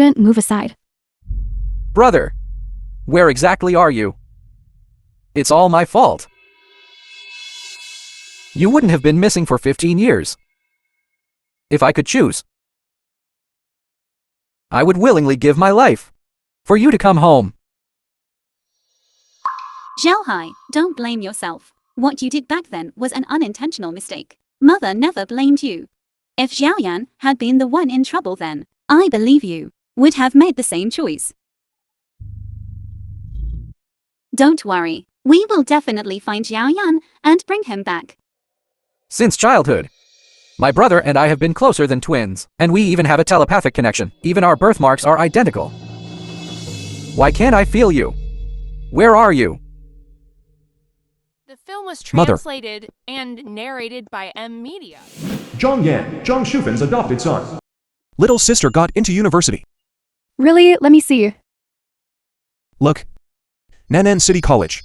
Move aside. Brother, where exactly are you? It's all my fault. You wouldn't have been missing for 15 years. If I could choose, I would willingly give my life for you to come home. Xiaohai, don't blame yourself. What you did back then was an unintentional mistake. Mother never blamed you. If Xiaoyan had been the one in trouble then, I believe you would have made the same choice. Don't worry, we will definitely find Xiaoyan and bring him back. Since childhood, my brother and I have been closer than twins, and we even have a telepathic connection. Even our birthmarks are identical. Why can't I feel you? Where are you? The film was Mother. translated and narrated by M Media. Zhang Yan, Zhang Shufen's adopted son. Little sister got into university. Really? Let me see. Look. Nanan City College.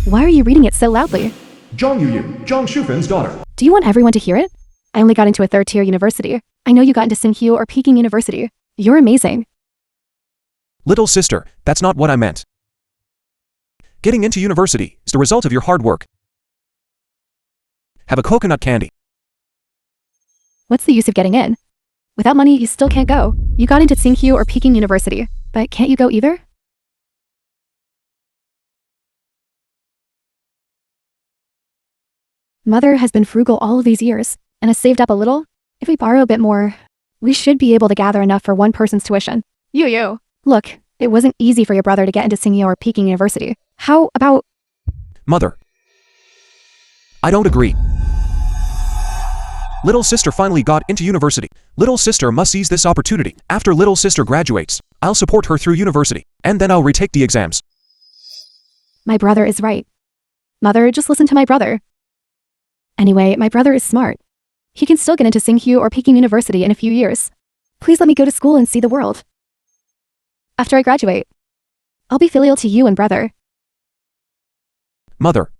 Why are you reading it so loudly? Zhang Yuyu, Zhang Shufen's daughter. Do you want everyone to hear it? I only got into a third-tier university. I know you got into Tsinghua or Peking University. You're amazing. Little sister, that's not what I meant. Getting into university is the result of your hard work. Have a coconut candy. What's the use of getting in? Without money, you still can't go. You got into Tsinghua or Peking University, but can't you go either? Mother has been frugal all of these years, and has saved up a little. If we borrow a bit more, we should be able to gather enough for one person's tuition. You. Look, it wasn't easy for your brother to get into Tsinghua or Peking University. How about... Mother. I don't agree. Little sister finally got into university. Little sister must seize this opportunity. After little sister graduates, I'll support her through university, and then I'll retake the exams. My brother is right. Mother, just listen to my brother. Anyway, my brother is smart. He can still get into Tsinghua or Peking University in a few years. Please let me go to school and see the world. After I graduate, I'll be filial to you and brother. Mother.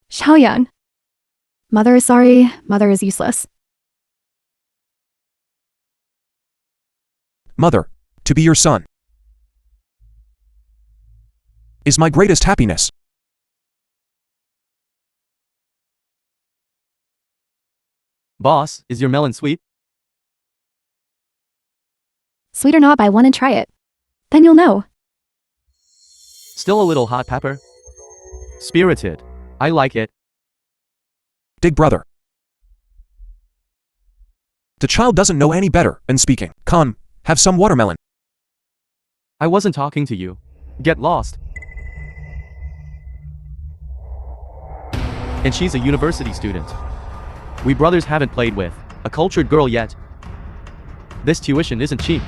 Xiaoyan. Mother is sorry, mother is useless. Mother, to be your son is my greatest happiness. Boss, is your melon sweet? Sweet or not, buy one and try it. Then you'll know. Still a little hot pepper? Spirited. I like it. Dig brother. The child doesn't know any better than speaking. Come, have some watermelon. I wasn't talking to you. Get lost. And she's a university student. We brothers haven't played with a cultured girl yet. This tuition isn't cheap.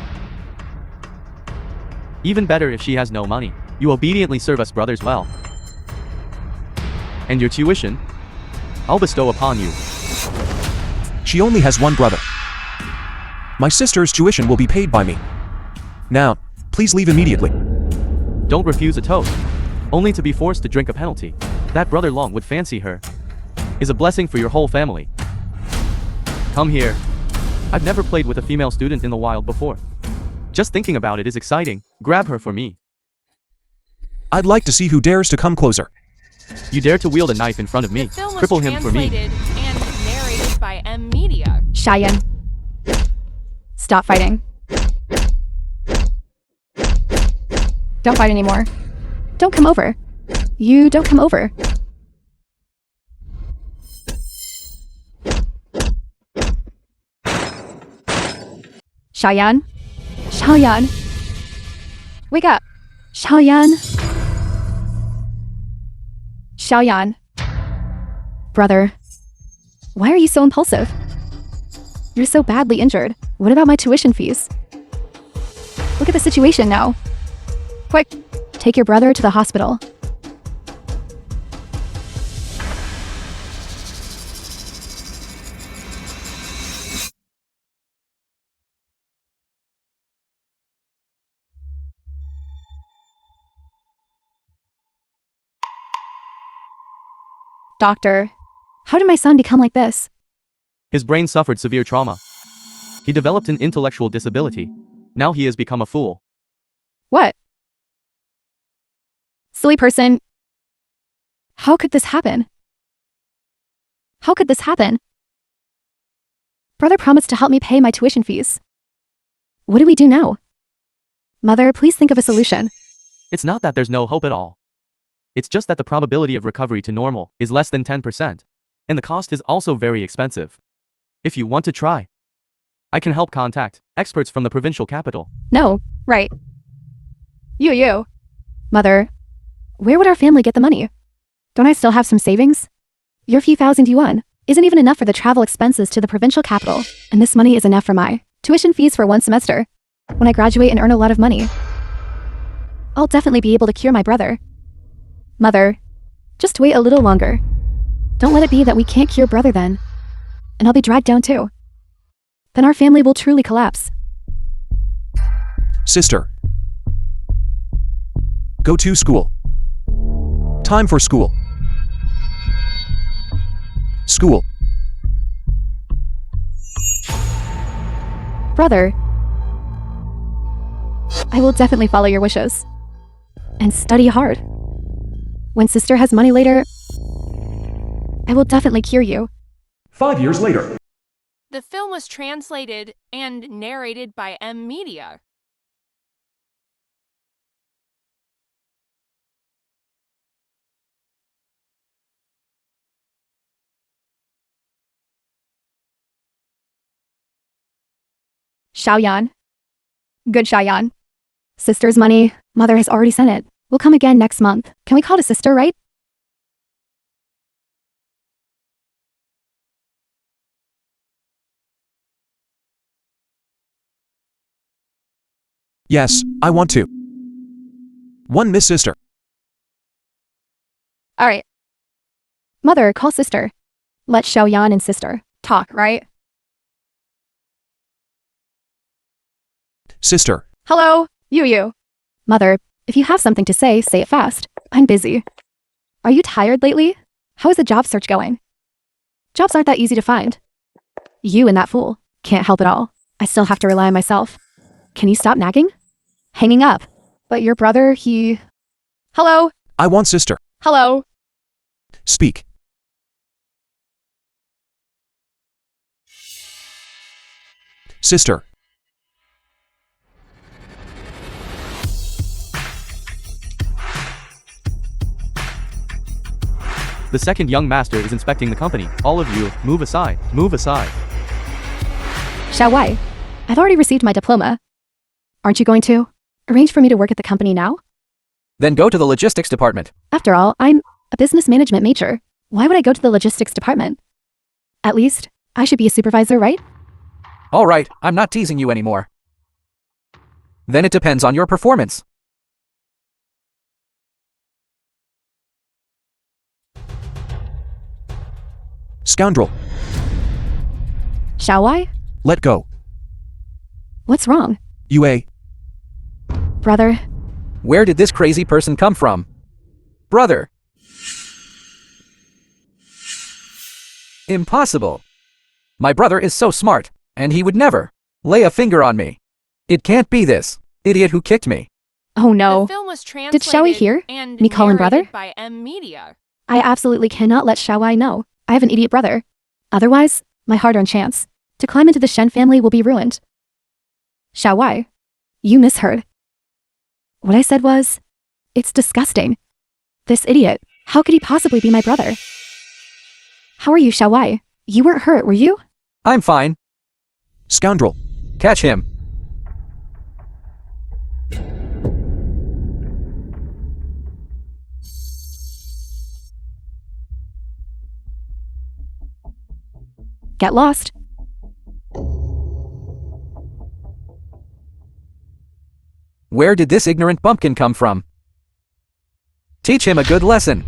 Even better if she has no money. You obediently serve us brothers well. And your tuition, I'll bestow upon you. She only has one brother. My sister's tuition will be paid by me. Now, please leave immediately. Don't refuse a toast, only to be forced to drink a penalty. That brother Long would fancy her. Is a blessing for your whole family. Come here. I've never played with a female student in the wild before. Just thinking about it is exciting. Grab her for me. I'd like to see who dares to come closer. You dare to wield a knife in front of me. The film was Cripple him for me. translated and narrated by M Media. Xiaoyan. Stop fighting. Don't fight anymore. Don't come over. You don't come over. Xiaoyan. Xiaoyan. Wake up. Xiaoyan. Xiaoyan. Brother. Why are you so impulsive? You're so badly injured. What about my tuition fees? Look at the situation now. Quick, take your brother to the hospital. Doctor, how did my son become like this? His brain suffered severe trauma. He developed an intellectual disability. Now he has become a fool. What? Silly person. How could this happen? How could this happen? Brother promised to help me pay my tuition fees. What do we do now? Mother, please think of a solution. It's not that there's no hope at all. It's just that the probability of recovery to normal is less than 10%. And the cost is also very expensive. If you want to try, I can help contact experts from the provincial capital. No, right. You. Mother, where would our family get the money? Don't I still have some savings? Your few thousand yuan isn't even enough for the travel expenses to the provincial capital, and this money is enough for my tuition fees for 1 semester. When I graduate and earn a lot of money, I'll definitely be able to cure my brother. Mother, just wait a little longer. Don't let it be that we can't cure brother then. And I'll be dragged down too. Then our family will truly collapse. Sister. Go to school. Time for school. School. Brother, I will definitely follow your wishes. And study hard. When sister has money later, I will definitely cure you. 5 years later. The film was translated and narrated by M Media. Xiaoyan. Good Xiaoyan. Sister's money, mother has already sent it. We'll come again next month. Can we call to sister, right? Yes, I want to. 1 Miss Sister. Alright. Mother, call sister. Let Xiaoyan and sister talk, right? Sister. Hello, you. Mother, if you have something to say it fast. I'm busy. Are you tired lately? How is the job search going? Jobs aren't that easy to find. You and that fool can't help it all. I still have to rely on myself. Can you stop nagging? Hanging up. But your brother, he... Hello? I want sister. Hello? Speak. Sister. The second young master is inspecting the company. All of you, move aside. Move aside. Xiaowai, I've already received my diploma. Aren't you going to arrange for me to work at the company now? Then go to the logistics department. After all, I'm a business management major. Why would I go to the logistics department? At least, I should be a supervisor, right? All right, I'm not teasing you anymore. Then it depends on your performance. Scoundrel. Xiaowai? Let go. What's wrong? Yue. Brother, Where did this crazy person come from? Brother. Impossible. My brother is so smart, and he would never lay a finger on me. It can't be this idiot who kicked me. oh The no. film was translated Xiaowai hear and me call him brother? narrated by M Media. I absolutely cannot let Xiaowai know I have an idiot brother. Otherwise, my hard-earned chance to climb into the Shen family will be ruined. Xiaowai, you misheard. What I said was, it's disgusting. This idiot, how could he possibly be my brother? How are you, Xiaowai? You weren't hurt, were you? I'm fine. Scoundrel. Catch him. Get lost. Where did this ignorant bumpkin come from? Teach him a good lesson.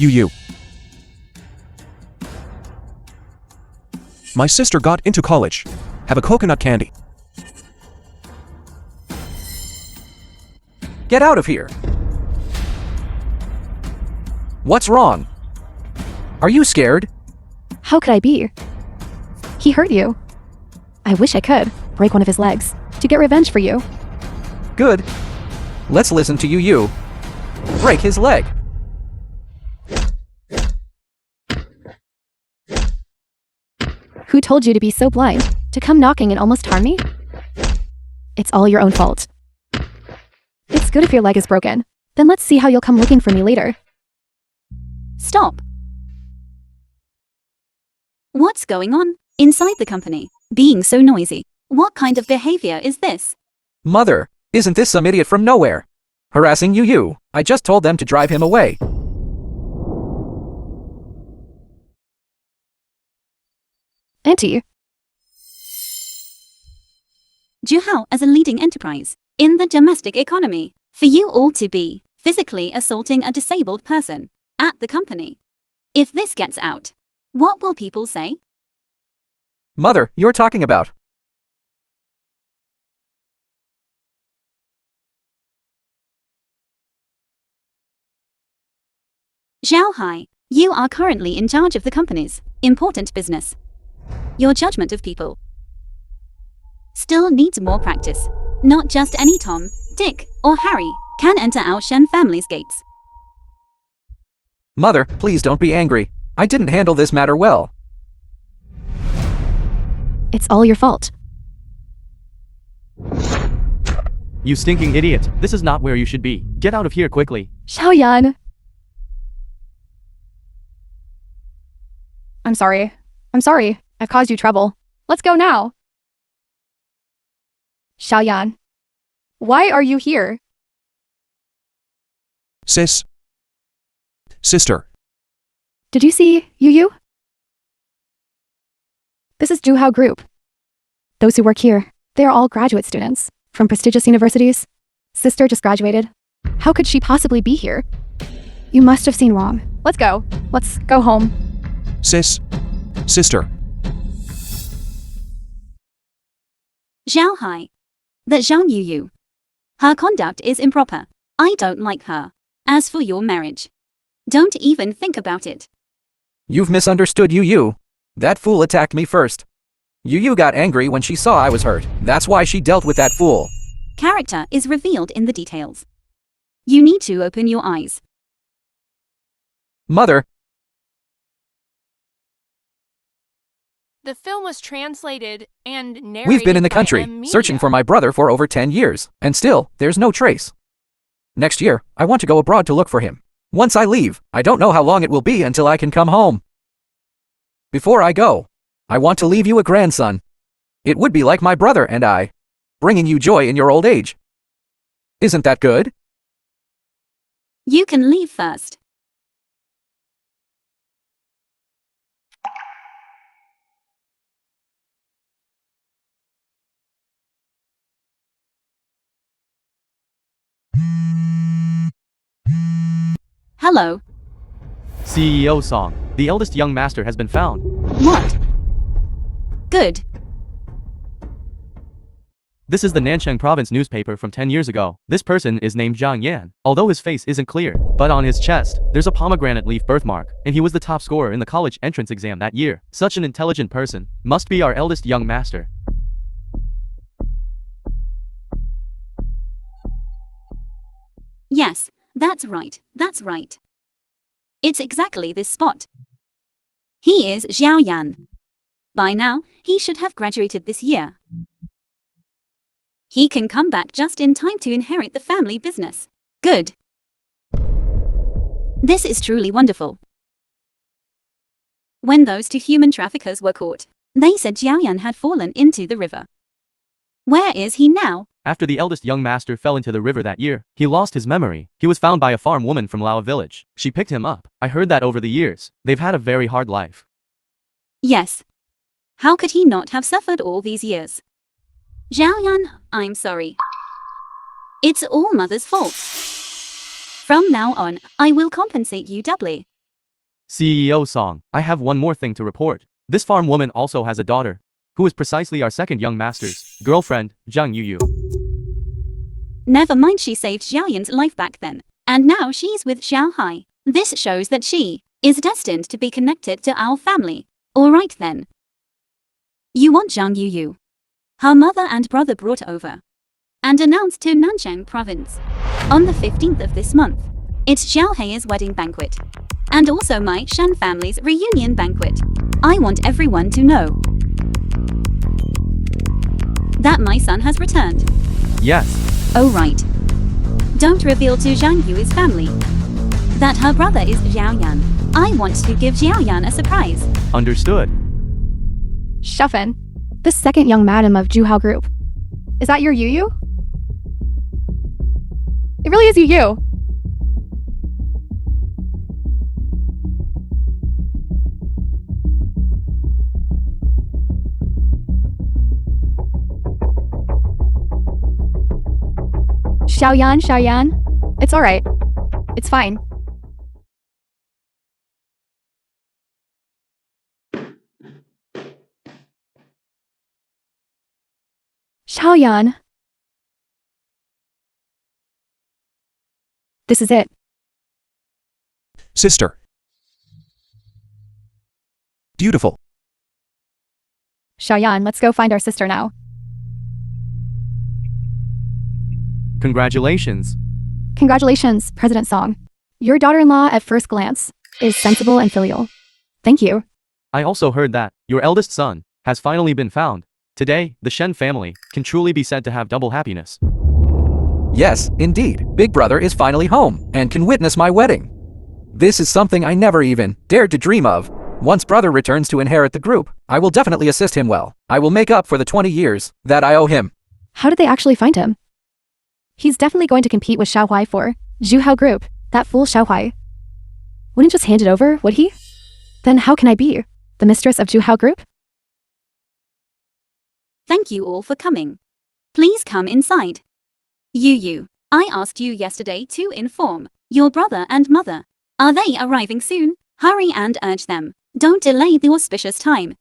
You. My sister got into college. Have a coconut candy. Get out of here! What's wrong? Are you scared? How could I be? He hurt you. I wish I could break one of his legs to get revenge for you. Good. Let's listen to you. Break his leg. Who told you to be so blind, to come knocking and almost harm me? It's all your own fault. It's good if your leg is broken. Then let's see how you'll come looking for me later. Stop. What's going on inside the company? Being so noisy. What kind of behavior is this? Mother, isn't this some idiot from nowhere? Harassing you. I just told them to drive him away. Auntie, Juhao as a leading enterprise in the domestic economy. For you all to be physically assaulting a disabled person at the company. If this gets out, what will people say? Mother, you're talking about. Zhao Hai, you are currently in charge of the company's important business. Your judgment of people still needs more practice. Not just any Tom, Dick, or Harry can enter our Shen family's gates. Mother, please don't be angry. I didn't handle this matter well. it's all your fault. You stinking idiot. This is not where you should be. Get out of here quickly. Xiaoyan! I'm sorry. I've caused you trouble. Let's go now. Xiaoyan. Why are you here? Sister. Did you see Yu? This is Juhao Group. Those who work here, they are all graduate students from prestigious universities. Sister just graduated. How could she possibly be here? You must have seen wrong. Let's go. Let's go home. Sister. Zhao Hai. That Zhang Yu. Her conduct is improper. I don't like her. As for your marriage, don't even think about it. You've misunderstood Yu. That fool attacked me first. Yu got angry when she saw I was hurt. That's why she dealt with that fool. Character is revealed in the details. You need to open your eyes. Mother, The film was translated and narrated we've been in the by country, searching for my brother for over 10 years, and still, there's no trace. Next year, I want to go abroad to look for him. Once I leave, I don't know how long it will be until I can come home. Before I go, I want to leave you a grandson. It would be like my brother and I, bringing you joy in your old age. Isn't that good? You can leave first. Hello. CEO song. The eldest young master has been found. What? Good. This is the Nanchang province newspaper from 10 years ago. This person is named Zhang Yan. Although his face isn't clear, but on his chest, there's a pomegranate leaf birthmark, and he was the top scorer in the college entrance exam that year. Such an intelligent person must be our eldest young master. Yes, that's right. It's exactly this spot. He is Xiao Yan. By now, he should have graduated this year. He can come back just in time to inherit the family business. Good. This is truly wonderful. When those two human traffickers were caught, they said Xiao Yan had fallen into the river. Where is he now? After the eldest young master fell into the river that year, he lost his memory. He was found by a farm woman from Lao village. She picked him up. I heard that over the years, they've had a very hard life. Yes. How could he not have suffered all these years? Xiao Yan, I'm sorry. It's all mother's fault. From now on, I will compensate you doubly. CEO Song, I have one more thing to report. This farm woman also has a daughter, who is precisely our second young master's girlfriend, Zhang Yuyu. Never mind, she saved Xiaoyan's life back then, and now she's with Xiao Hai. This shows that she is destined to be connected to our family. Alright then. You want Zhang Yuyu? Her mother and brother brought over and announced to Nanchang province on the 15th of this month. It's Xiao Hei's wedding banquet, and also my Shan family's reunion banquet. I want everyone to know that my son has returned. Yes. Oh right. Don't reveal to Zhang Yu's family that her brother is Xiaoyan. I want to give Xiaoyan a surprise. Understood. Shuffin, the second young madam of Juhao Group. Is that your Yuyu? It really is Yuyu. Xiaoyan. It's alright. It's fine. Xiaoyan. This is it. Sister. Beautiful. Xiaoyan, let's go find our sister now. Congratulations. Congratulations, President Song. Your daughter-in-law at first glance is sensible and filial. Thank you. I also heard that your eldest son has finally been found. Today, the Shen family can truly be said to have double happiness. Yes, indeed. Big brother is finally home and can witness my wedding. This is something I never even dared to dream of. Once brother returns to inherit the group, I will definitely assist him well. I will make up for the 20 years that I owe him. How did they actually find him? He's definitely going to compete with Xiao Hui for Juhao Group, that fool Xiao Hui. Wouldn't just hand it over, would he? Then how can I be the mistress of Juhao Group? Thank you all for coming. Please come inside. Yuyu, I asked you yesterday to inform your brother and mother. Are they arriving soon? Hurry and urge them. Don't delay the auspicious time.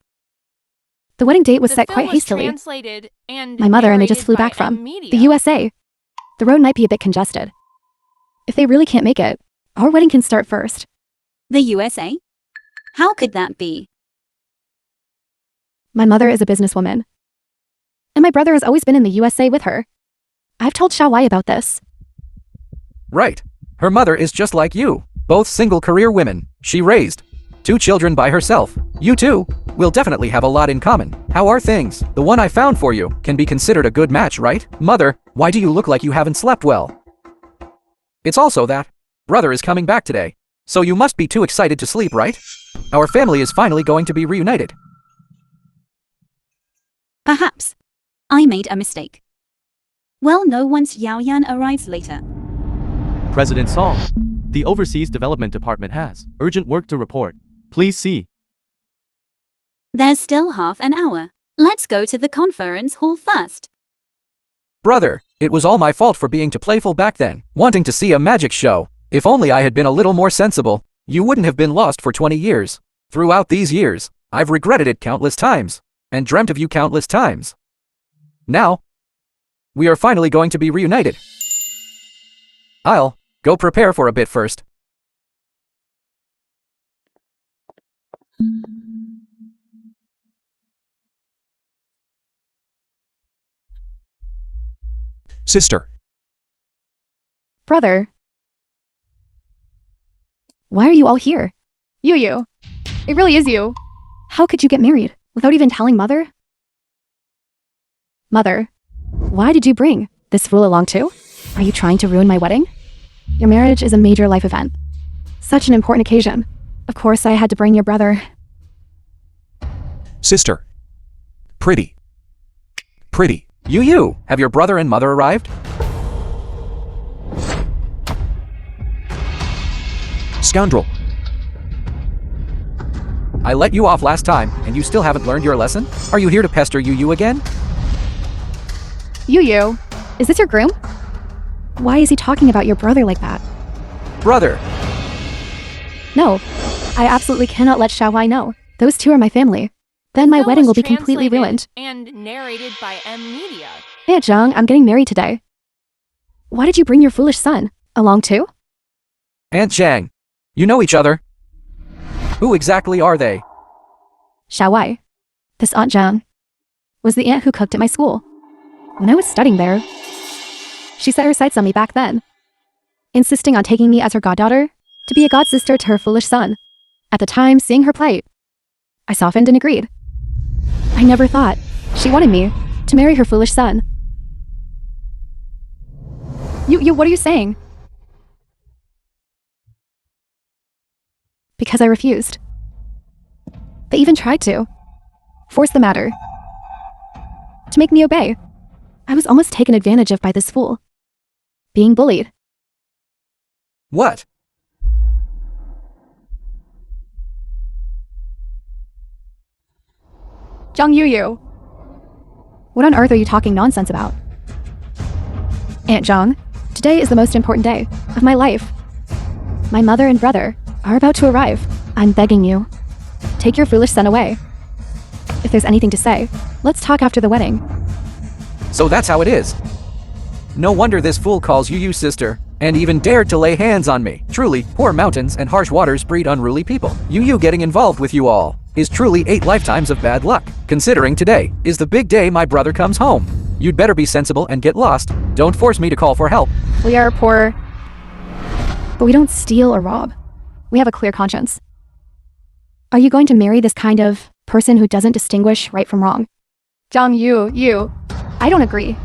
The wedding date was The set film quite was hastily. translated and My mother and they just narrated flew by back from M-Media. the USA. The road might be a bit congested. If they really can't make it, our wedding can start first. The USA? How could that be? My mother is a businesswoman. And my brother has always been in the USA with her. I've told Xiao Wei about this. Right. Her mother is just like you. Both single career women. She raised 2 children by herself. You two will definitely have a lot in common. How are things? The one I found for you can be considered a good match, right? Mother, why do you look like you haven't slept well? It's also that brother is coming back today. So you must be too excited to sleep, right? Our family is finally going to be reunited. Perhaps I made a mistake. Well, no, once Yaoyan arrives later. President Song, the Overseas Development Department has urgent work to report. Please see. There's still half an hour. Let's go to the conference hall first. Brother, it was all my fault for being too playful back then, wanting to see a magic show. If only I had been a little more sensible, you wouldn't have been lost for 20 years. Throughout these years, I've regretted it countless times, and dreamt of you countless times. Now, we are finally going to be reunited. I'll go prepare for a bit first. Sister. Brother. Why are you all here? You. It really is you. How could you get married without even telling Mother? Mother, why did you bring this fool along too? Are you trying to ruin my wedding? Your marriage is a major life event. Such an important occasion. Of course, I had to bring your brother. Sister. Pretty. You, have your brother and mother arrived? Scoundrel. I let you off last time, and you still haven't learned your lesson? Are you here to pester you again? You, is this your groom? Why is he talking about your brother like that? Brother, No, I absolutely cannot let Xiaohai know. Those two are my family. Then my Film wedding was will be completely translated ruined. And narrated by M Media. Aunt Zhang, I'm getting married today. Why did you bring your foolish son along too? Aunt Zhang. You know each other? Who exactly are they? Xiaohai. This Aunt Zhang was the aunt who cooked at my school. When I was studying there, she set her sights on me back then, insisting on taking me as her goddaughter to be a godsister to her foolish son. At the time, seeing her plight, I softened and agreed. I never thought she wanted me to marry her foolish son. What are you saying? Because I refused. They even tried to force the matter to make me obey. I was almost taken advantage of by this fool. Being bullied. What? Zhang Yuyu. What on earth are you talking nonsense about? Aunt Zhang, today is the most important day of my life. My mother and brother are about to arrive. I'm begging you, take your foolish son away. If there's anything to say, let's talk after the wedding. So that's how it is. No wonder this fool calls you sister, and even dared to lay hands on me. Truly, poor mountains and harsh waters breed unruly people. You getting involved with you all is truly 8 lifetimes of bad luck, considering today is the big day my brother comes home. You'd better be sensible and get lost. Don't force me to call for help. We are poor, but we don't steal or rob. We have a clear conscience. Are you going to marry this kind of person who doesn't distinguish right from wrong? Zhang Yu, I don't agree.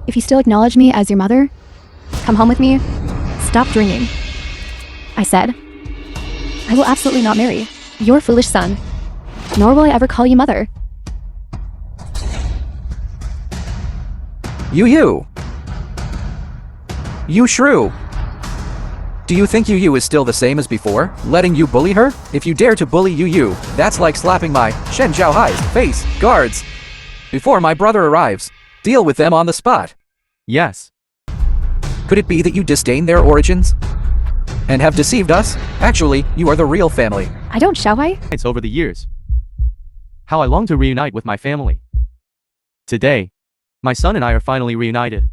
If you still acknowledge me as your mother, come home with me. Stop dreaming. I said, I will absolutely not marry your foolish son, nor will I ever call you mother. You shrew. Do you think Yu is still the same as before, letting you bully her? If you dare to bully Yu, that's like slapping my Shen Zhaohai's face. Guards! Before my brother arrives, deal with them on the spot. Yes. Could it be that you disdain their origins? And have deceived us? Actually, you are the real family. I don't, Xiaohai. It's over the years. How I long to reunite with my family. Today, my son and I are finally reunited.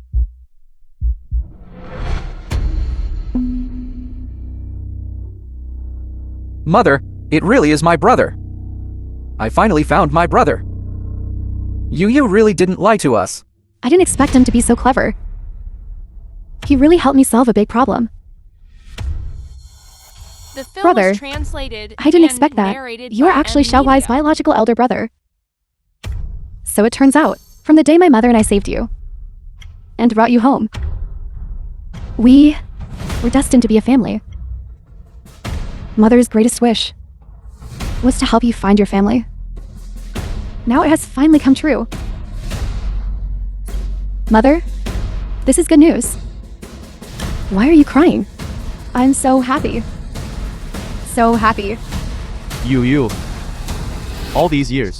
Mother, it really is my brother. I finally found my brother. Yu really didn't lie to us. I didn't expect him to be so clever. He really helped me solve a big problem. The film Brother, was translated I didn't and expect that. narrated You are by actually M Xiaohai's Media. biological elder brother. So it turns out, from the day my mother and I saved you, and brought you home, we were destined to be a family. Mother's greatest wish was to help you find your family. Now it has finally come true. Mother, this is good news. Why are you crying? I'm so happy. So happy. Yu. All these years.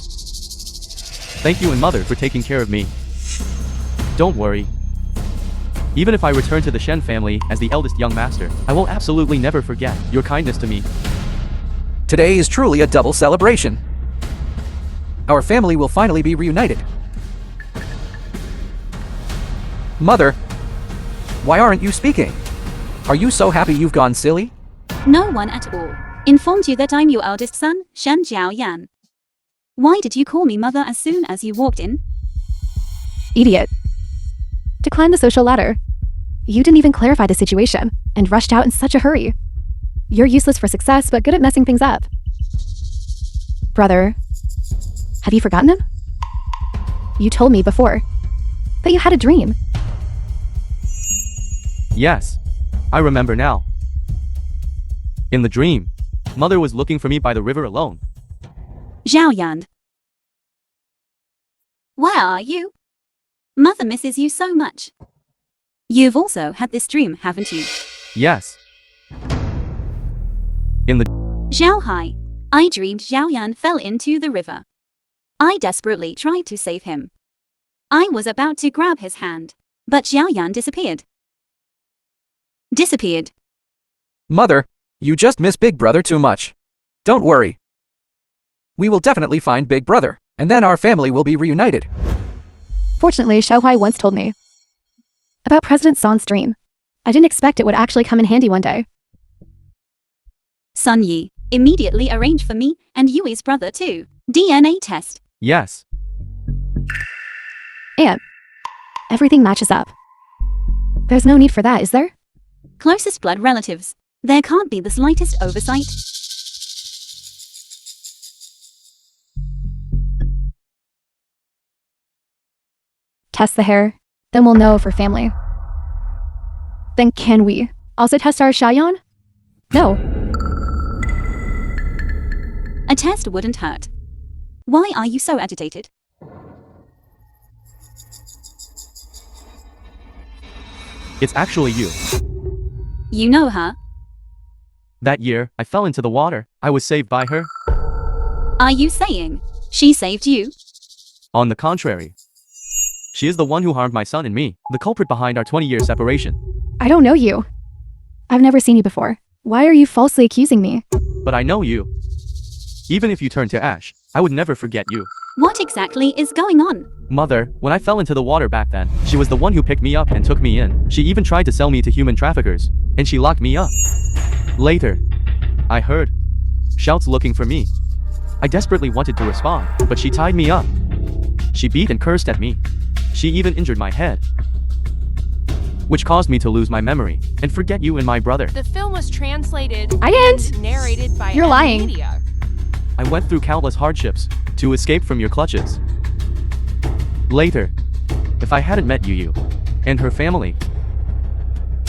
Thank you and mother for taking care of me. Don't worry. Even if I return to the Shen family as the eldest young master, I will absolutely never forget your kindness to me. Today is truly a double celebration. Our family will finally be reunited. Mother, why aren't you speaking? Are you so happy you've gone silly? No one at all informed you that I'm your eldest son, Shen Zhaoyan. Why did you call me mother as soon as you walked in? Idiot. To climb the social ladder. You didn't even clarify the situation and rushed out in such a hurry. You're useless for success, but good at messing things up. Brother, have you forgotten him? You told me before that you had a dream. Yes. I remember now. In the dream, mother was looking for me by the river alone. Zhaoyan. Where are you? Mother misses you so much. You've also had this dream, haven't you? Yes. In the Zhaohai, I dreamed Zhaoyan fell into the river. I desperately tried to save him. I was about to grab his hand, but Zhaoyan disappeared. Mother, you just miss Big Brother too much. Don't worry. We will definitely find Big Brother, and then our family will be reunited. Fortunately, Xiaohui once told me about President San's dream. I didn't expect it would actually come in handy one day. Sun Yi, immediately arrange for me and Yui's brother too. DNA test. Yes. And everything matches up. There's no need for that, is there? Closest blood relatives. There can't be the slightest oversight. Test the hair, then we'll know if we're family. Then can we also test our Xiaoyan? No. A test wouldn't hurt. Why are you so agitated? It's actually you. You know her. That year, I fell into the water. I was saved by her. Are you saying she saved you? On the contrary. She is the one who harmed my son and me, the culprit behind our 20-year separation. I don't know you. I've never seen you before. Why are you falsely accusing me? But I know you. Even if you turn to ash, I would never forget you. What exactly is going on? Mother, when I fell into the water back then, she was the one who picked me up and took me in. She even tried to sell me to human traffickers, and she locked me up. Later, I heard shouts looking for me. I desperately wanted to respond, but she tied me up. She beat and cursed at me. She even injured my head, which caused me to lose my memory and forget you and my brother. The film was translated I didn't. and narrated by You're lying. Media. I went through countless hardships to escape from your clutches. Later, if I hadn't met you and her family,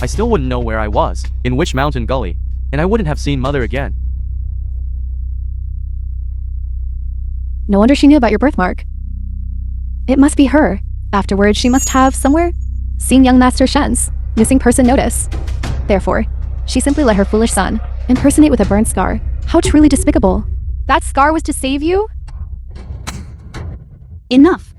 I still wouldn't know where I was, in which mountain gully, and I wouldn't have seen Mother again. No wonder she knew about your birthmark. It must be her. Afterwards, she must have, somewhere, seen young Master Shen's missing person notice. Therefore, she simply let her foolish son impersonate with a burnt scar. How truly despicable. That scar was to save you? Enough.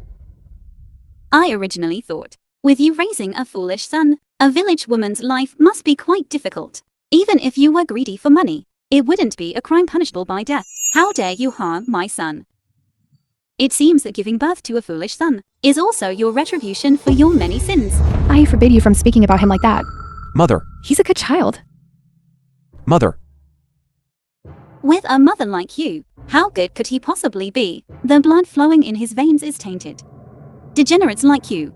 I originally thought, with you raising a foolish son, a village woman's life must be quite difficult. Even if you were greedy for money, it wouldn't be a crime punishable by death. How dare you harm my son? It seems that giving birth to a foolish son is also your retribution for your many sins. I forbid you from speaking about him like that. Mother. He's a good child. Mother. With a mother like you, how good could he possibly be? The blood flowing in his veins is tainted. Degenerates like you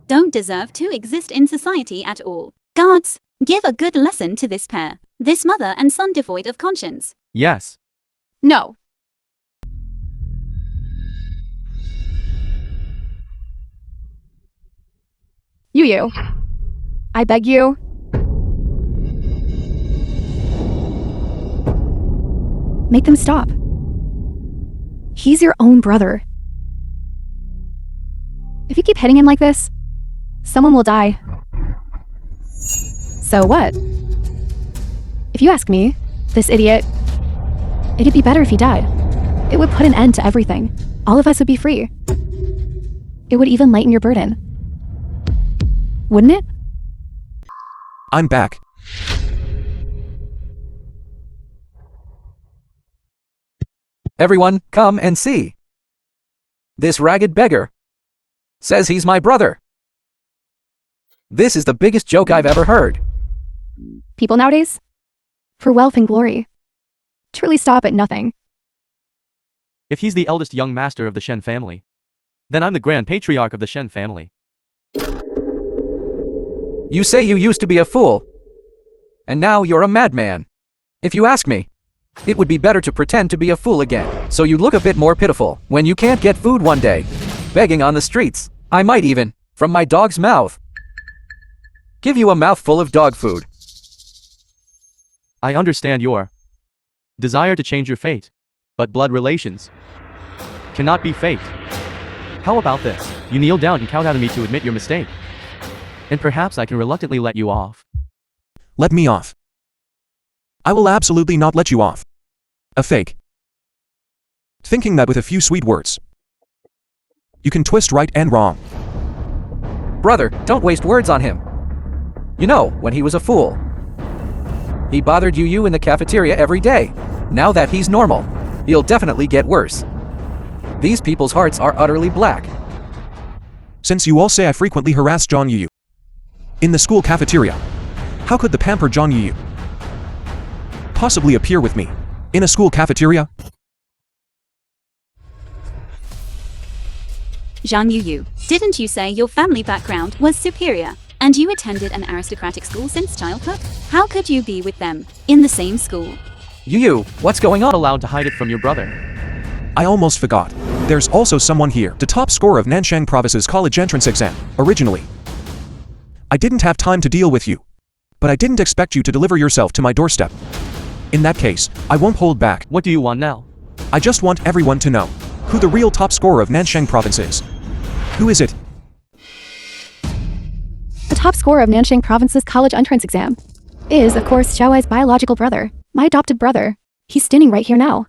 don't deserve to exist in society at all. Guards, give a good lesson to this pair. This mother and son devoid of conscience. Yes. No. You. I beg you. Make them stop. He's your own brother. If you keep hitting him like this, someone will die. So what? If you ask me, this idiot, it'd be better if he died. It would put an end to everything. All of us would be free. It would even lighten your burden. Wouldn't it? I'm back. Everyone, come and see. This ragged beggar says he's my brother. This is the biggest joke I've ever heard. People nowadays, for wealth and glory, truly stop at nothing. If he's the eldest young master of the Shen family, then I'm the grand patriarch of the Shen family. You say you used to be a fool, and now you're a madman. If you ask me, it would be better to pretend to be a fool again, so you look a bit more pitiful when you can't get food one day, begging on the streets. I might even, from my dog's mouth, give you a mouthful of dog food. I understand your desire to change your fate, but blood relations cannot be faked. How about this? You kneel down and kowtow to me to admit your mistake, and perhaps I can reluctantly let you off. Let me off. I will absolutely not let you off. A fake. Thinking that with a few sweet words, you can twist right and wrong. Brother, don't waste words on him. You know, when he was a fool, he bothered you in the cafeteria every day. Now that he's normal, he'll definitely get worse. These people's hearts are utterly black. Since you all say I frequently harass John Yu in the school cafeteria, how could the pampered John Yu possibly appear with me in a school cafeteria? Zhang Yu, didn't you say your family background was superior, and you attended an aristocratic school since childhood? How could you be with them in the same school? Yu, what's going on? Allowed to hide it from your brother. I almost forgot. There's also someone here, the top scorer of Nanshang Province's college entrance exam, originally. I didn't have time to deal with you, but I didn't expect you to deliver yourself to my doorstep. In that case, I won't hold back. What do you want now? I just want everyone to know who the real top scorer of Nanshang Province is. Who is it? The top scorer of Nanshang Province's college entrance exam is, of course, Xiaoai's biological brother, my adopted brother. He's standing right here now.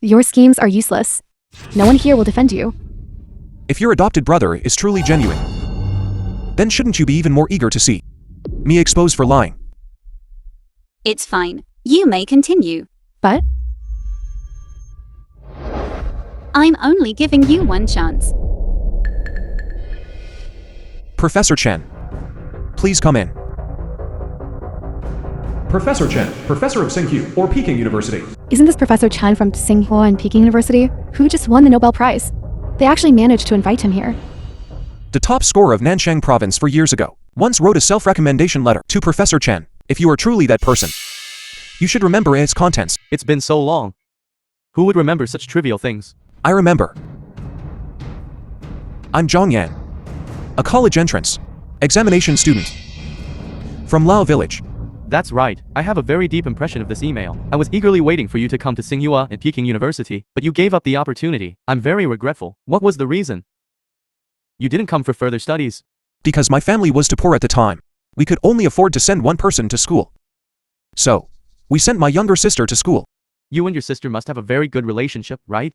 Your schemes are useless. No one here will defend you. If your adopted brother is truly genuine, then shouldn't you be even more eager to see me exposed for lying? It's fine. You may continue. But I'm only giving you one chance. Professor Chen, please come in. Professor Chen, professor of Tsinghua or Peking University. isn't this Professor Chen from Tsinghua and Peking University, who just won the Nobel Prize? They actually managed to invite him here. The top scorer of Nanshang Province for years ago once wrote a self-recommendation letter to Professor Chen. If you are truly that person, you should remember its contents. It's been so long. Who would remember such trivial things? I remember. I'm Zhang Yan, a college entrance examination student from Lao Village. That's right. I have a very deep impression of this email. I was eagerly waiting for you to come to Tsinghua and Peking University, but you gave up the opportunity. I'm very regretful. What was the reason? You didn't come for further studies. Because my family was too poor at the time. We could only afford to send one person to school. So, we sent my younger sister to school. You and your sister must have a very good relationship, right?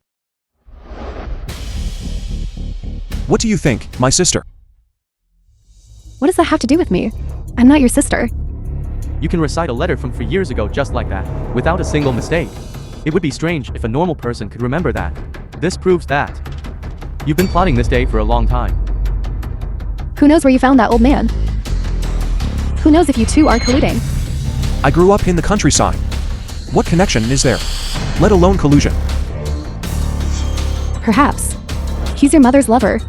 What do you think, my sister? What does that have to do with me? I'm not your sister. You can recite a letter from 4 years ago just like that, without a single mistake. It would be strange if a normal person could remember that. This proves that you've been plotting this day for a long time. Who knows where you found that old man? Who knows if you two are colluding? I grew up in the countryside. What connection is there? Let alone collusion. Perhaps. He's your mother's lover.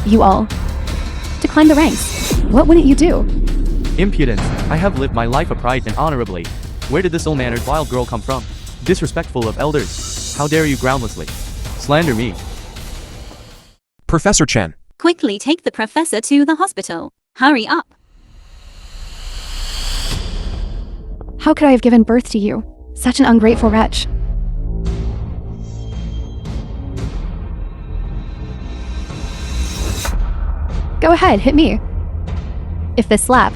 You all. To climb the ranks. What wouldn't you do? Impudence. I have lived my life upright and honorably. Where did this ill-mannered wild girl come from? Disrespectful of elders. How dare you groundlessly slander me? Professor Chen. Quickly take the professor to the hospital. Hurry up. How could I have given birth to you? Such an ungrateful wretch. Go ahead, hit me. If this slap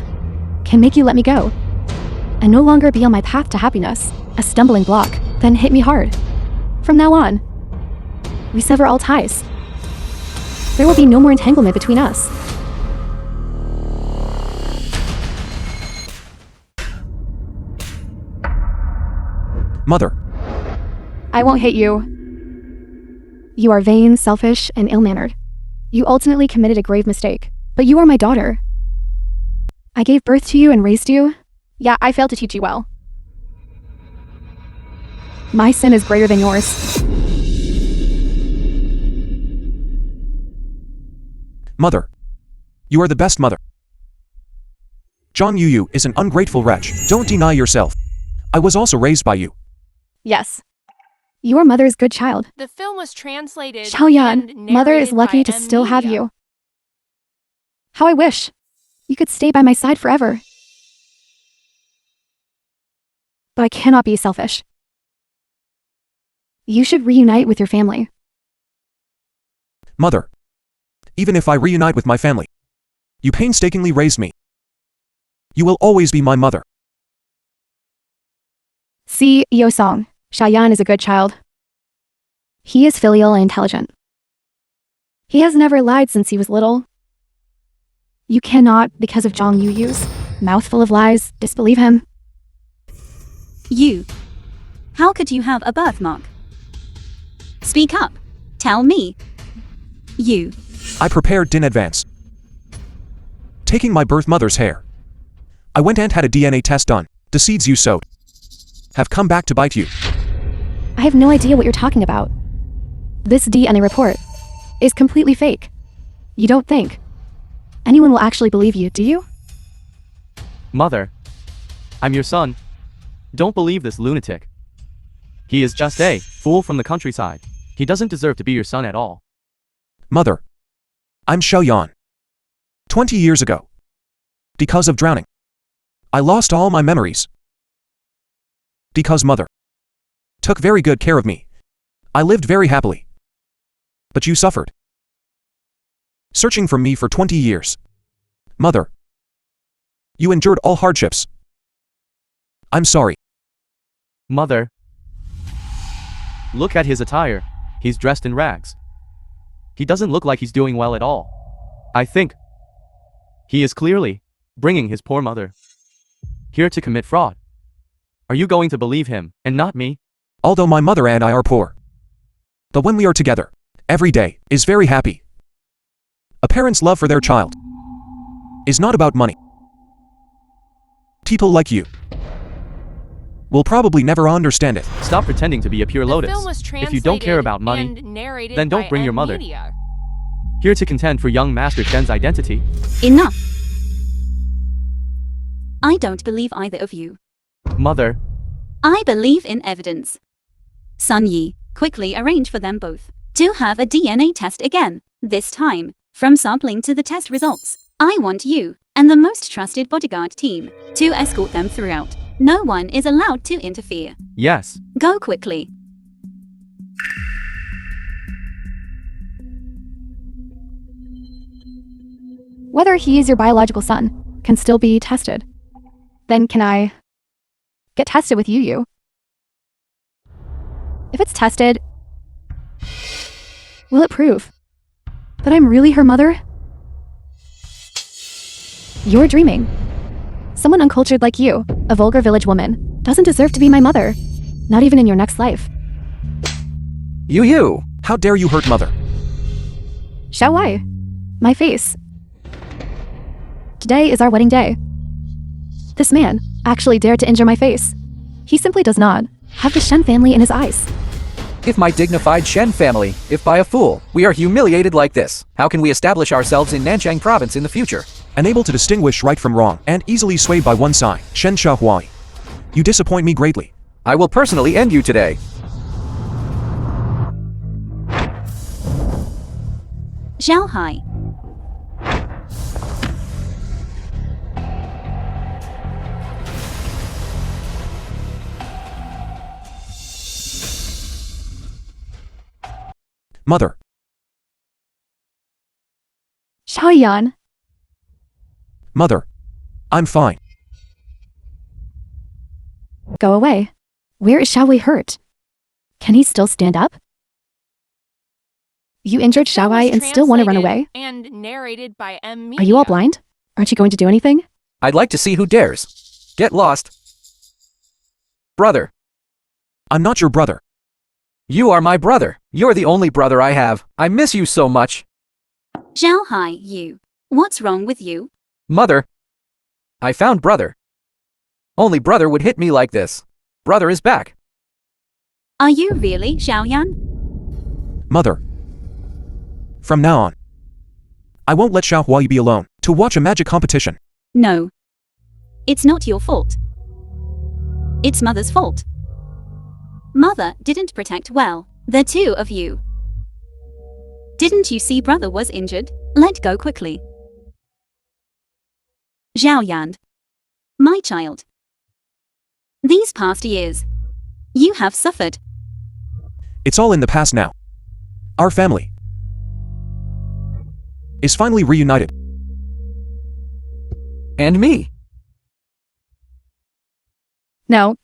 can make you let me go and no longer be on my path to happiness, a stumbling block, then hit me hard. From now on, we sever all ties. There will be no more entanglement between us. Mother. I won't hit you. You are vain, selfish, and ill-mannered. You ultimately committed a grave mistake, but you are my daughter. I gave birth to you and raised you. Yeah, I failed to teach you well. My sin is greater than yours. Mother. You are the best mother. Zhang Yu is an ungrateful wretch. Don't deny yourself. I was also raised by you. Yes. Your mother's good child. The film was translated. Xiaoyan, and mother is narrated lucky by to M. still have Media. you. How I wish you could stay by my side forever. But I cannot be selfish. You should reunite with your family. Mother. Even if I reunite with my family, you painstakingly raised me. You will always be my mother. See, Yo-song, Xiaoyan is a good child. He is filial and intelligent. He has never lied since he was little. You cannot, because of Zhang Yu's mouthful of lies, disbelieve him. You. How could you have a birthmark? Speak up. Tell me. You. I prepared in advance. Taking my birth mother's hair. I went and had a DNA test done. The seeds you sowed have come back to bite you. I have no idea what you're talking about. This DNA report is completely fake. You don't think anyone will actually believe you, do you? Mother, I'm your son. Don't believe this lunatic. He is just a fool from the countryside. He doesn't deserve to be your son at all. Mother, I'm Xiaoyan. 20 years ago, because of drowning, I lost all my memories. Because mother took very good care of me, I lived very happily. But you suffered, searching for me for 20 years. Mother, you endured all hardships. I'm sorry. Mother, look at his attire. He's dressed in rags. He doesn't look like he's doing well at all. I think he is clearly bringing his poor mother here to commit fraud. Are you going to believe him and not me? Although my mother and I are poor, but when we are together, every day is very happy. A parent's love for their child is not about money. People like you will probably never understand it. Stop pretending to be a pure The lotus. film was If you don't care about money, and narrated then don't by bring your M mother. Media. Here to contend for young Master Shen's identity. Enough. I don't believe either of you. Mother, I believe in evidence. Sun Yi, quickly arrange for them both to have a DNA test again, this time, from sampling to the test results. I want you and the most trusted bodyguard team to escort them throughout. No one is allowed to interfere. yes. Go quickly. Whether he is your biological son can still be tested. Then can I get tested with you? If it's tested, will it prove that I'm really her mother? You're dreaming. Someone uncultured like you, a vulgar village woman, doesn't deserve to be my mother. Not even in your next life. You. How dare you hurt mother? Xiao Wai, my face. Today is our wedding day. This man actually dared to injure my face. He simply does not have the Shen family in his eyes. If my dignified Shen family, if by a fool, we are humiliated like this, how can we establish ourselves in Nanchang province in the future? Unable to distinguish right from wrong and easily swayed by one side, Shen Xiaohuai. You disappoint me greatly. I will personally end you today. Zhao Hai. Mother, Xiaoyan, mother, I'm fine. go away. Where is Xiao Wei hurt? Can he still stand up? You injured Xiao Wei and still want to run away? And narrated by M Media. Are you all blind? Aren't you going to do anything? I'd like to see who dares. Get lost. Brother, I'm not your brother. you are my brother. You're the only brother I have. I miss you so much. Zhao Hai, you. What's wrong with you? Mother, I found brother. Only brother would hit me like this. Brother is back. Are you really Xiaoyan? Mother. From now on, I won't let Xiaohuai be alone to watch a magic competition. No. It's not your fault. It's mother's fault. Mother didn't protect well, the two of you. Didn't you see brother was injured? Let go quickly. Xiaoyan. My child. These past years, you have suffered. It's all in the past now. Our family is finally reunited. And me. No.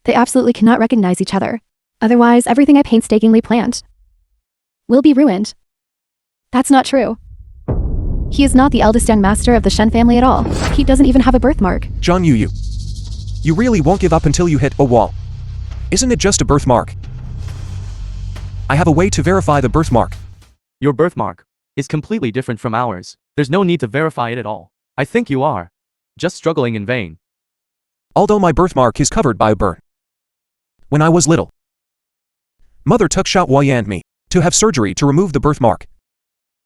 They absolutely cannot recognize each other. Otherwise, everything I painstakingly planned will be ruined. That's not true. He is not the eldest young master of the Shen family at all. He doesn't even have a birthmark. John Yu. You really won't give up until you hit a wall. Isn't it just a birthmark? I have a way to verify the birthmark. Your birthmark is completely different from ours. There's no need to verify it at all. I think you are just struggling in vain. Although my birthmark is covered by a burn. When I was little, Mother took Xiaohui and me to have surgery to remove the birthmark.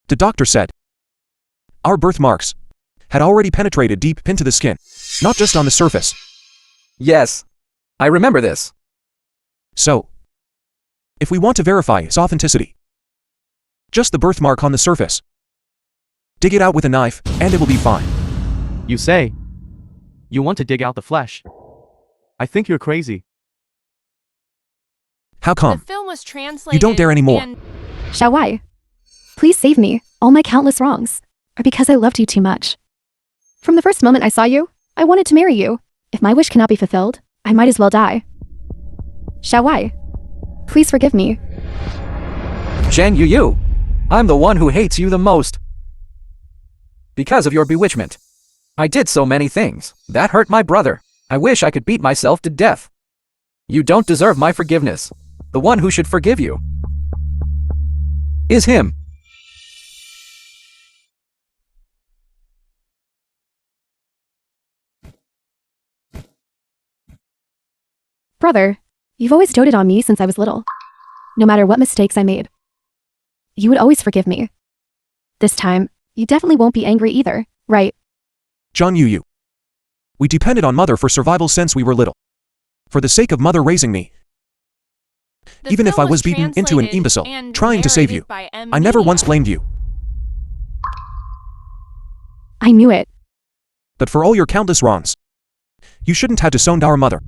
The doctor said our birthmarks had already penetrated deep into the skin, not just on the surface. Yes. I remember this. So, if we want to verify its authenticity, just the birthmark on the surface, dig it out with a knife, and it will be fine. You say you want to dig out the flesh. I think you're crazy. The How come? film was translated. You don't dare anymore. and- Xiaohui, please save me. All my countless wrongs are because I loved you too much. From the first moment I saw you, I wanted to marry you. If my wish cannot be fulfilled, I might as well die. Xiaohui, please forgive me. Zhang Yu, I'm the one who hates you the most. Because of your bewitchment. I did so many things that hurt my brother. I wish I could beat myself to death. You don't deserve my forgiveness. The one who should forgive you is him. Brother, you've always doted on me since I was little. No matter what mistakes I made, you would always forgive me. This time, you definitely won't be angry either, right? Zhang Yu. We depended on Mother for survival since we were little. For the sake of Mother raising me, The even if film I was beaten into an translated imbecile, and trying to save you, narrated by I never Media. once blamed you. I knew it. But for all your countless wrongs, you shouldn't have disowned our mother.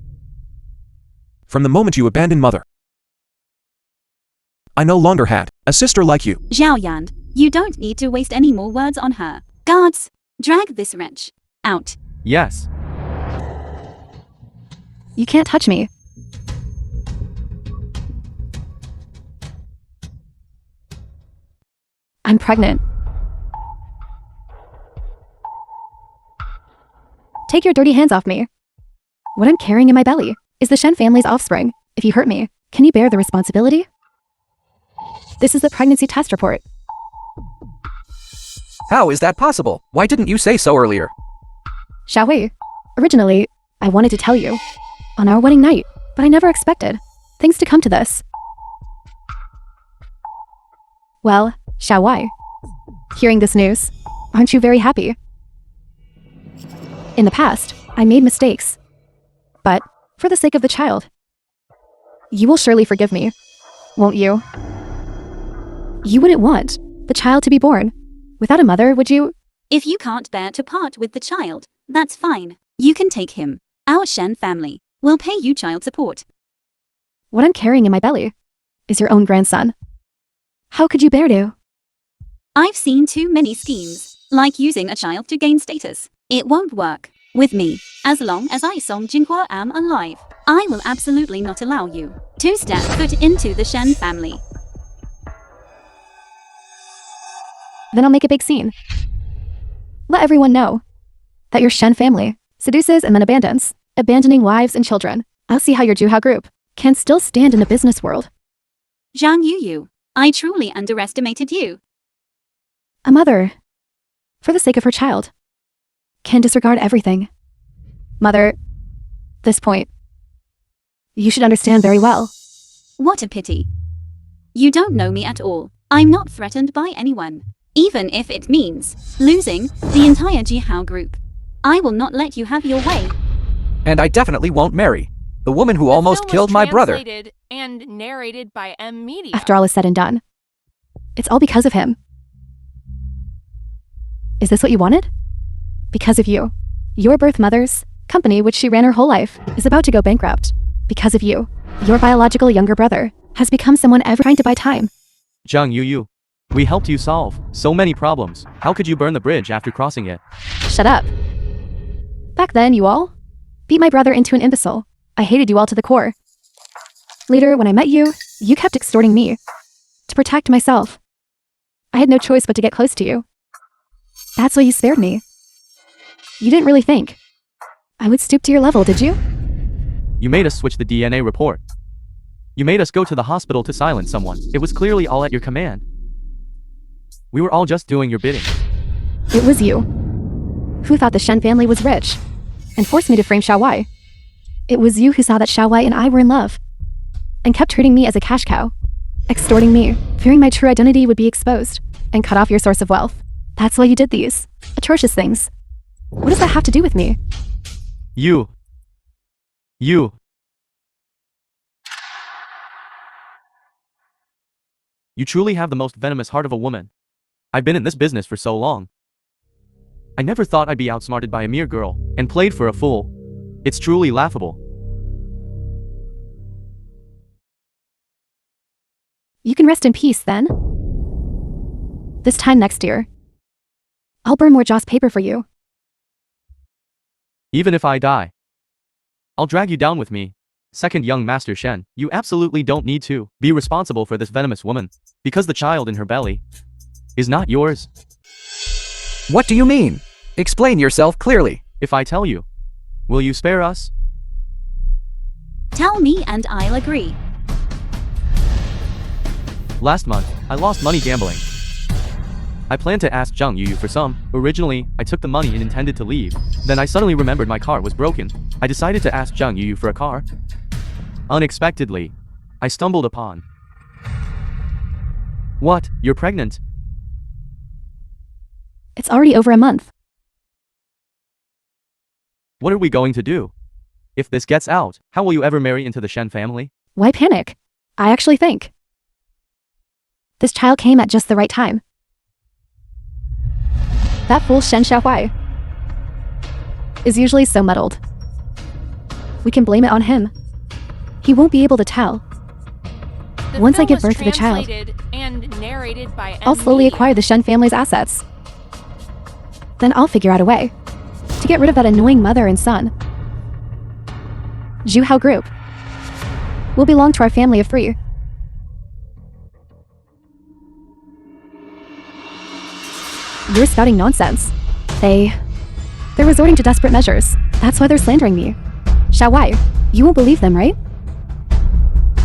From the moment you abandoned Mother, I no longer had a sister like you. Xiaoyan, you don't need to waste any more words on her. Guards, drag this wretch out. Yes. You can't touch me. I'm pregnant. Take your dirty hands off me. What I'm carrying in my belly is the Shen family's offspring. If you hurt me, can you bear the responsibility? This is the pregnancy test report. How is that possible? Why didn't you say so earlier? Xiaohui, originally, I wanted to tell you on our wedding night, but I never expected things to come to this. Well, Xiaohui, hearing this news, aren't you very happy? In the past, I made mistakes. But, for the sake of the child, you will surely forgive me, won't you? You wouldn't want the child to be born without a mother, would you? If you can't bear to part with the child, that's fine. You can take him. Our Shen family will pay you child support. What I'm carrying in my belly is your own grandson. How could you bear to? I've seen too many schemes, like using a child to gain status. It won't work with me. As long as I, Song Jinhua, am alive, I will absolutely not allow you to step foot into the Shen family. Then I'll make a big scene. Let everyone know that your Shen family seduces and then abandons, abandoning wives and children. I'll see how your Juhao group can still stand in the business world. Zhang Yu, I truly underestimated you. A mother, for the sake of her child, can disregard everything. Mother, this point, you should understand very well. What a pity. You don't know me at all. I'm not threatened by anyone. Even if it means losing the entire Jihao group. I will not let you have your way. And I definitely won't marry the woman who almost film was killed my brother. translated and narrated by Media. After all is said and done, it's all because of him. Is this what you wanted? Because of you. Your birth mother's company, which she ran her whole life, is about to go bankrupt. Because of you. Your biological younger brother has become someone ever trying to buy time. Zhang Yu, we helped you solve so many problems. How could you burn the bridge after crossing it? Shut up. Back then, you all beat my brother into an imbecile. I hated you all to the core. Later, when I met you, you kept extorting me to protect myself. I had no choice but to get close to you. That's why you spared me. You didn't really think I would stoop to your level, did you? You made us switch the DNA report. You made us go to the hospital to silence someone. It was clearly all at your command. We were all just doing your bidding. It was you who thought the Shen family was rich and forced me to frame Xiaowai. It was you who saw that Xiaowai and I were in love and kept treating me as a cash cow, extorting me, fearing my true identity would be exposed and cut off your source of wealth. That's why you did these atrocious things. What does that have to do with me? You. You truly have the most venomous heart of a woman. I've been in this business for so long. I never thought I'd be outsmarted by a mere girl and played for a fool. It's truly laughable. You can rest in peace then. This time next year, I'll burn more Joss paper for you. Even if I die, I'll drag you down with me. Second young Master Shen, you absolutely don't need to be responsible for this venomous woman, because the child in her belly is not yours. What do you mean? Explain yourself clearly. If I tell you, will you spare us? Tell me and I'll agree. Last month, I lost money gambling. I planned to ask Zhang Yuyu for some. Originally, I took the money and intended to leave. Then I suddenly remembered my car was broken. I decided to ask Zhang Yuyu for a car. Unexpectedly, I stumbled upon... What? You're pregnant? It's already over a month. What are we going to do? If this gets out, how will you ever marry into the Shen family? Why panic? I actually think this child came at just the right time. That fool Shen Xiaohui is usually so muddled. We can blame it on him. He won't be able to tell. Once I give birth to the child, and narrated by I'll slowly acquire the Shen family's assets. Then I'll figure out a way to get rid of that annoying mother and son. Zhu Hao Group will belong to our family of 3. You're spouting nonsense. They're resorting to desperate measures. That's why they're slandering me. Xiaowai, you won't believe them, right?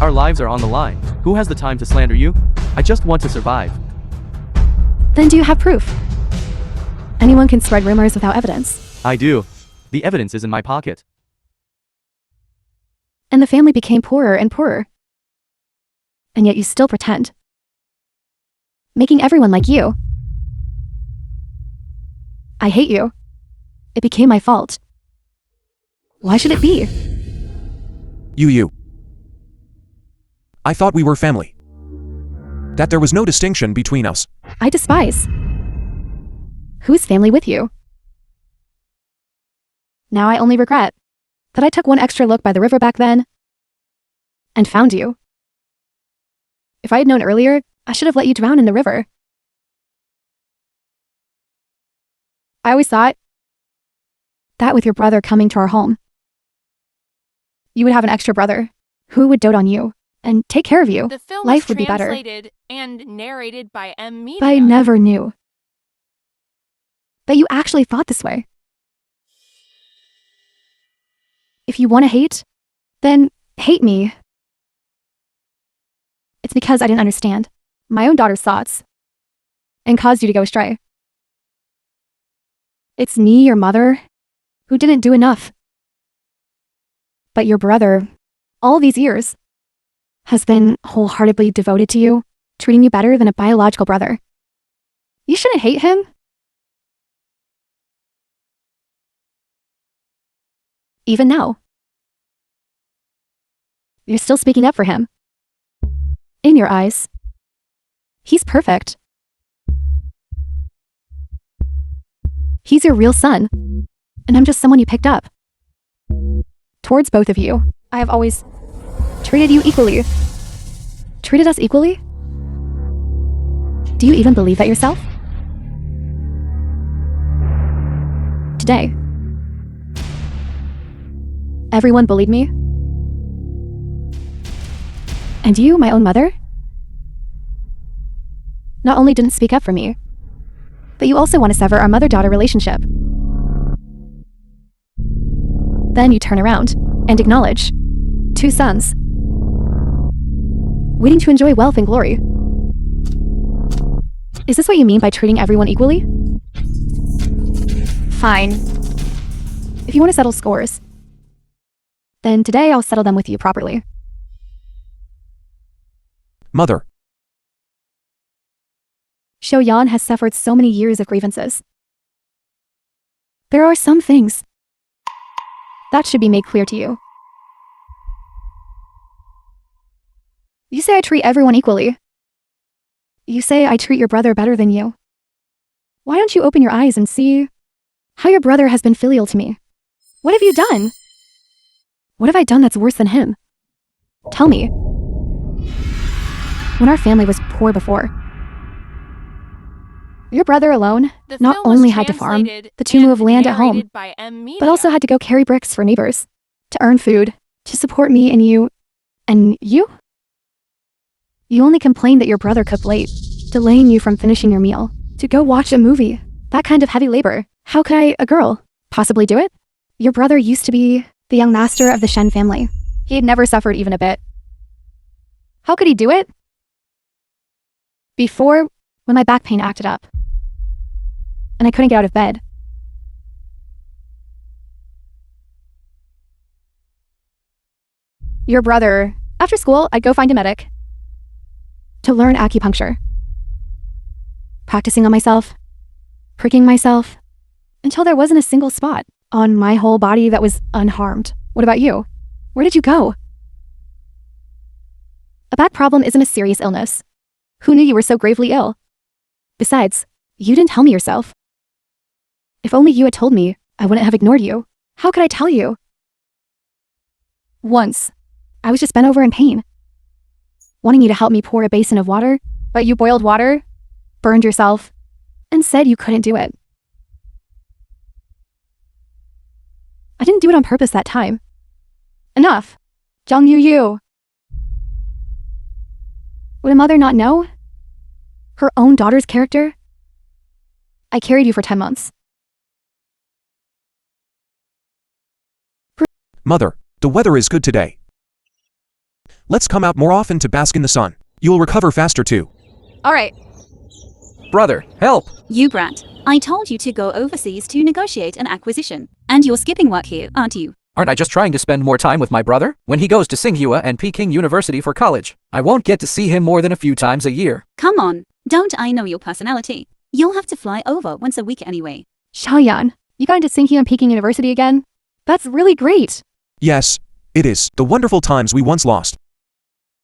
Our lives are on the line. Who has the time to slander you? I just want to survive. Then do you have proof? Anyone can spread rumors without evidence. I do. The evidence is in my pocket. And the family became poorer and poorer. And yet you still pretend. Making everyone like you. I hate you. It became my fault. Why should it be? You. I thought we were family. That there was no distinction between us. I despise. Who's family with you? Now I only regret that I took one extra look by the river back then and found you. If I had known earlier, I should have let you drown in the river. I always thought that with your brother coming to our home, you would have an extra brother who would dote on you and take care of you. The film Life was would be better. translated and narrated by Media. But I never knew that you actually thought this way. If you want to hate, then hate me. It's because I didn't understand my own daughter's thoughts and caused you to go astray. It's me, your mother, who didn't do enough. But your brother, all these years, has been wholeheartedly devoted to you, treating you better than a biological brother. You shouldn't hate him. Even now. You're still speaking up for him. In your eyes, he's perfect. He's your real son, and I'm just someone you picked up. Towards both of you, I have always treated you equally. Treated us equally? Do you even believe that yourself? Today, everyone bullied me. And you, my own mother, not only didn't speak up for me, but you also want to sever our mother-daughter relationship. Then you turn around and acknowledge 2 sons. waiting to enjoy wealth and glory. Is this what you mean by treating everyone equally? Fine. If you want to settle scores, then today I'll settle them with you properly. Mother. Xiaoyan has suffered so many years of grievances. There are some things that should be made clear to you. You say I treat everyone equally. You say I treat your brother better than you. Why don't you open your eyes and see how your brother has been filial to me? What have you done? What have I done that's worse than him? Tell me. When our family was poor before, your brother alone The not film was only had to farm translated the 2 mu of and land at home, narrated by M. but also had to go carry bricks for neighbors, to earn food, to support me and you. And you? You only complained that your brother cooked late, delaying you from finishing your meal, to go watch a movie. That kind of heavy labor. How could I, a girl, possibly do it? Your brother used to be the young master of the Shen family. He had never suffered even a bit. How could he do it? Before, when my back pain acted up, and I couldn't get out of bed. Your brother, after school, I'd go find a medic to learn acupuncture. Practicing on myself, pricking myself, until there wasn't a single spot on my whole body that was unharmed. What about you? Where did you go? A back problem isn't a serious illness. Who knew you were so gravely ill? Besides, you didn't tell me yourself. If only you had told me, I wouldn't have ignored you. How could I tell you? Once, I was just bent over in pain, wanting you to help me pour a basin of water, but you boiled water, burned yourself, and said you couldn't do it. I didn't do it on purpose that time. Enough. Zhang Yu. Would a mother not know? Her own daughter's character? I carried you for 10 months. Mother, the weather is good today. Let's come out more often to bask in the sun. You'll recover faster too. All right. Brother, help! You brat. I told you to go overseas to negotiate an acquisition. And you're skipping work here, aren't you? Aren't I just trying to spend more time with my brother? When he goes to Tsinghua and Peking University for college, I won't get to see him more than a few times a year. Come on. Don't I know your personality? You'll have to fly over once a week anyway. Xiaoyan, you got into Tsinghua and Peking University again? That's really great. Yes, it is. The wonderful times we once lost.